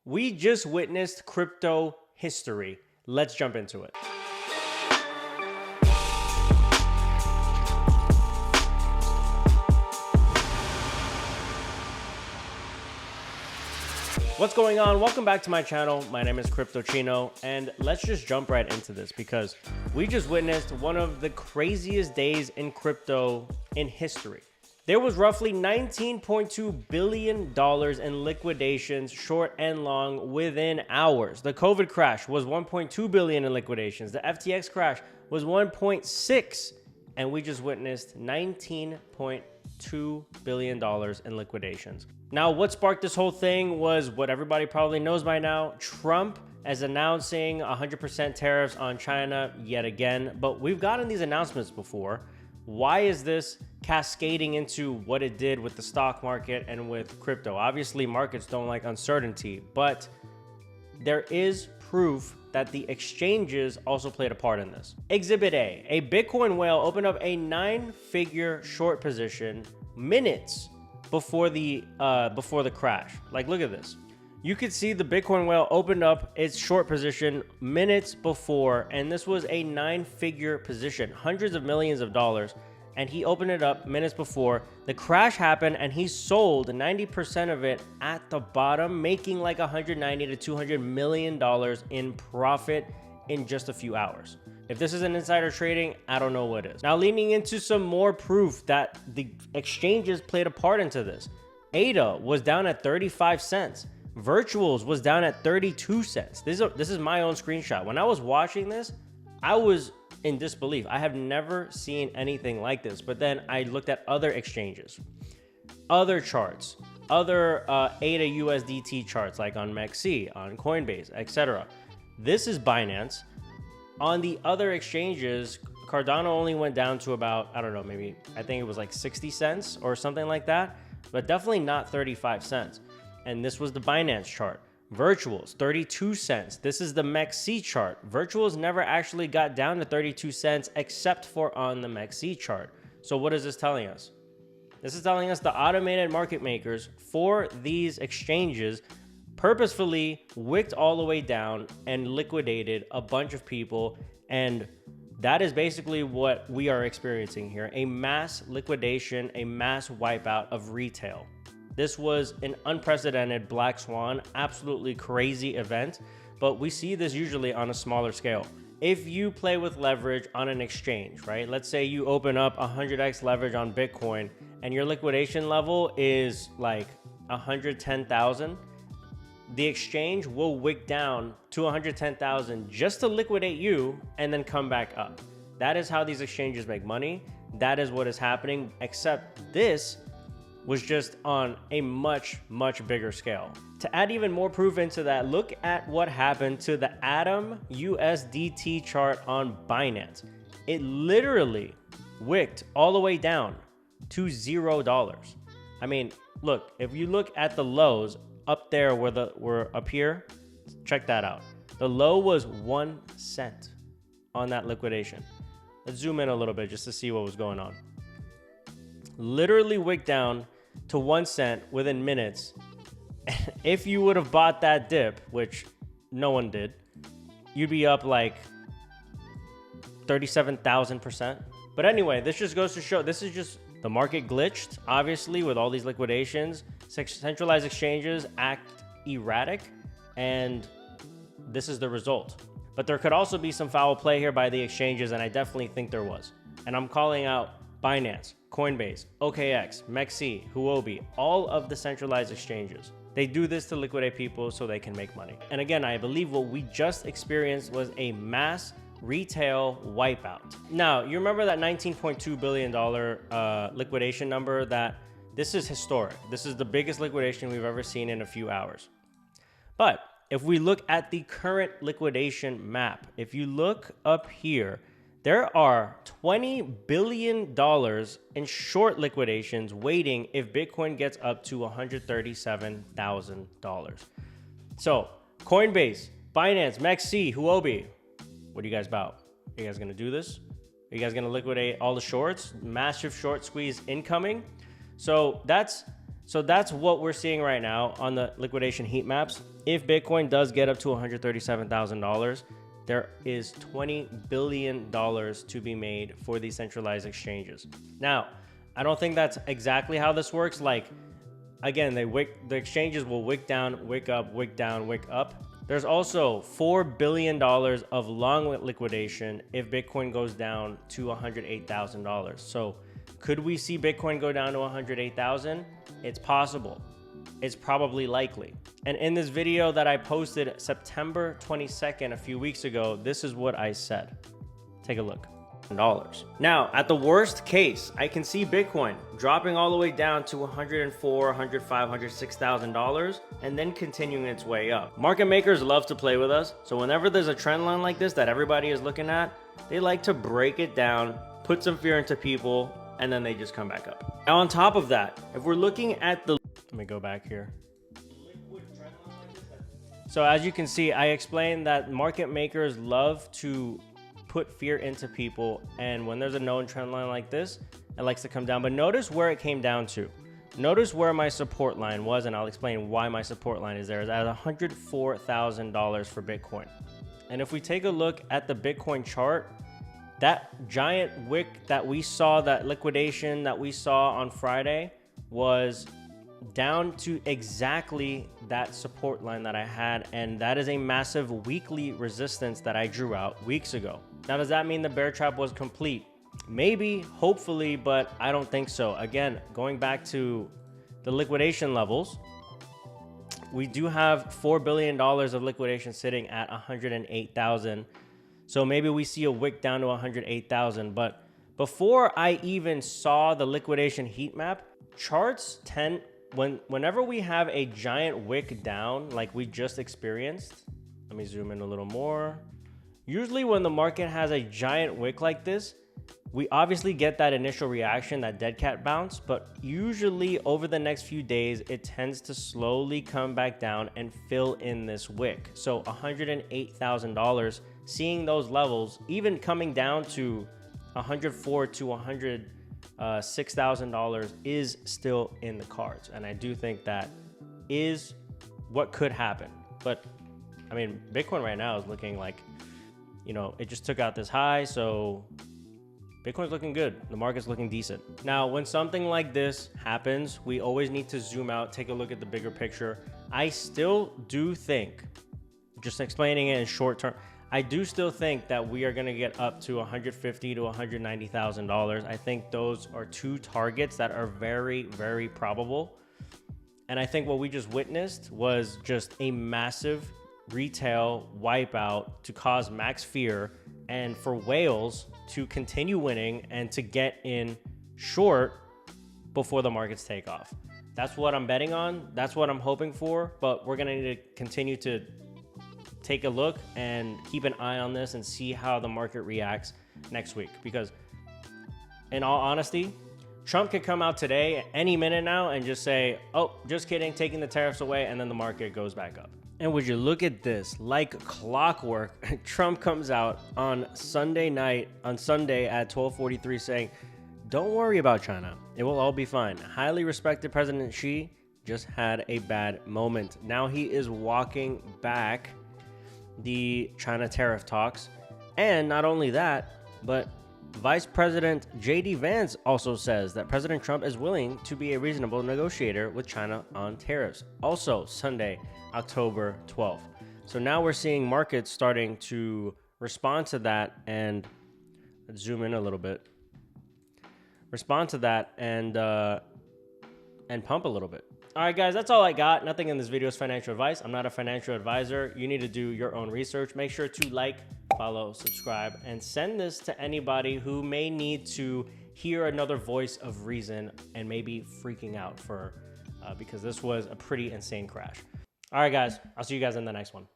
We just witnessed crypto history. Let's jump into it. What's going on? Welcome back to my channel. My name is Crypto Chino, and let's just jump right into this because we just witnessed one of the craziest days in crypto in history. There was roughly $19.2 billion in liquidations, short and long, within hours. The COVID crash was $1.2 billion in liquidations. The FTX crash was $1.6, and we just witnessed $19.2 billion in liquidations. Now, what sparked this whole thing was what everybody probably knows by now. Trump is announcing 100% tariffs on China yet again, but we've gotten these announcements before. Why is this cascading into what it did with the stock market and with crypto? Obviously, markets don't like uncertainty, but there is proof that the exchanges also played a part in this. Exhibit A Bitcoin whale opened up a 9-figure short position minutes before the crash. Like, look at this. You could see the Bitcoin whale opened up its short position minutes before, and this was a 9-figure position, hundreds of millions of dollars, and he opened it up minutes before. The crash happened, and he sold 90% of it at the bottom, making like $190 to $200 million in profit in just a few hours. If this isn't insider trading, I don't know what is. Now, leaning into some more proof that the exchanges played a part into this. ADA was down at 35 cents. Virtuals was down at 32 cents. This is my own screenshot. When I was watching this, I was in disbelief. I have never seen anything like this. But then I looked at other exchanges, other charts, other ADA USDT charts like on MEXC, on Coinbase, etc. This is Binance. On the other exchanges, Cardano only went down to about, I don't know, maybe, I think it was like 60 cents or something like that, but definitely not 35 cents. And this was the Binance chart. Virtuals, 32 cents. This is the MEXC chart. Virtuals never actually got down to 32 cents except for on the MEXC chart. So what is this telling us? This is telling us the automated market makers for these exchanges purposefully wicked all the way down and liquidated a bunch of people. And that is basically what we are experiencing here. A mass liquidation, a mass wipeout of retail. This was an unprecedented black swan, absolutely crazy event, but we see this usually on a smaller scale. If you play with leverage on an exchange, right? Let's say you open up 100x leverage on Bitcoin and your liquidation level is like 110,000. The exchange will wick down to 110,000 just to liquidate you and then come back up. That is how these exchanges make money. That is what is happening, except this was just on a much, much bigger scale. To add even more proof into that, look at what happened to the ATOM USDT chart on Binance. It literally wicked all the way down to $0. I mean, look, if you look at the lows up there where we're up here, check that out. The low was 1 cent on that liquidation. Let's zoom in a little bit just to see what was going on. Literally wicked down to 1 cent within minutes. If you would have bought that dip, which no one did, you'd be up like 37,000%. But anyway, this just goes to show this is just the market glitched, obviously, with all these liquidations. Centralized exchanges act erratic, and this is the result. But there could also be some foul play here by the exchanges, and I definitely think there was. And I'm calling out Binance, Coinbase, OKX, MEXC, Huobi, all of the centralized exchanges. They do this to liquidate people so they can make money. And again, I believe what we just experienced was a mass retail wipeout. Now, you remember that $19.2 billion liquidation number? This is historic. This is the biggest liquidation we've ever seen in a few hours. But if we look at the current liquidation map, if you look up here, there are $20 billion in short liquidations waiting if Bitcoin gets up to $137,000. So Coinbase, Binance, MEXC, Huobi, what are you guys about? Are you guys going to do this? Are you guys going to liquidate all the shorts? Massive short squeeze incoming. So that's what we're seeing right now on the liquidation heat maps. if Bitcoin does get up to $137,000, there is $20 billion to be made for these centralized exchanges. Now, I don't think that's exactly how this works. Like, again, the exchanges will wick down, wick up, wick down, wick up. There's also $4 billion of long liquidation if Bitcoin goes down to $108,000. So could we see Bitcoin go down to 108,000? It's possible. It's probably likely. And in this video that I posted September 22nd, a few weeks ago, this is what I said. Take a look. Now, at the worst case, I can see Bitcoin dropping all the way down to $104,000, $105,000, $106,000 and then continuing its way up. Market makers love to play with us. So whenever there's a trend line like this that everybody is looking at, they like to break it down, put some fear into people, and then they just come back up. Now, on top of that, if we're looking at the... Let me go back here. So as you can see, I explained that market makers love to put fear into people, and when there's a known trend line like this, it likes to come down. But notice where it came down to. Notice where my support line was, and I'll explain why my support line is there. Is at $104,000 for Bitcoin. And if we take a look at the Bitcoin chart, that giant wick that we saw, that liquidation that we saw on Friday, was down to exactly that support line that I had, and that is a massive weekly resistance that I drew out weeks ago. Now, does that mean the bear trap was complete? Maybe, hopefully, but I don't think so. Again, going back to the liquidation levels, we do have $4 billion of liquidation sitting at 108,000. So maybe we see a wick down to 108,000. But before I even saw the liquidation heat map, charts tend, whenever we have a giant wick down like we just experienced, let me zoom in a little more. Usually when the market has a giant wick like this, we obviously get that initial reaction, that dead cat bounce, but usually over the next few days, it tends to slowly come back down and fill in this wick. So $108,000, seeing those levels, even coming down to $104,000 to $106,000 is still in the cards. And I do think that is what could happen. But I mean, Bitcoin right now is looking like, you know, it just took out this high, so Bitcoin's looking good. The market's looking decent. Now, when something like this happens, we always need to zoom out, take a look at the bigger picture. I still do think, just explaining it in short term, I do still think that we are going to get up to $150,000 to $190,000. I think those are two targets that are very, very probable. And I think what we just witnessed was just a massive retail wipeout to cause max fear and for whales to continue winning and to get in short before the markets take off. That's what I'm betting on. That's what I'm hoping for. But we're going to need to continue to take a look and keep an eye on this and see how the market reacts next week. Because in all honesty, Trump could come out today any minute now and just say, oh, just kidding, taking the tariffs away, and then the market goes back up. And would you look at this, like clockwork, Trump comes out on Sunday night, on Sunday at 12:43 saying, don't worry about China. It will all be fine. Highly respected President Xi just had a bad moment. Now he is walking back the China tariff talks. And not only that, but Vice President J.D. Vance also says that President Trump is willing to be a reasonable negotiator with China on tariffs. Also Sunday, October 12th. So now we're seeing markets starting to respond to that, and let's zoom in a little bit. Respond to that and pump a little bit. All right, guys, that's all I got. Nothing in this video is financial advice. I'm not a financial advisor. You need to do your own research. Make sure to like, follow, subscribe, and send this to anybody who may need to hear another voice of reason and maybe freaking out for because this was a pretty insane crash. All right, guys, I'll see you guys in the next one.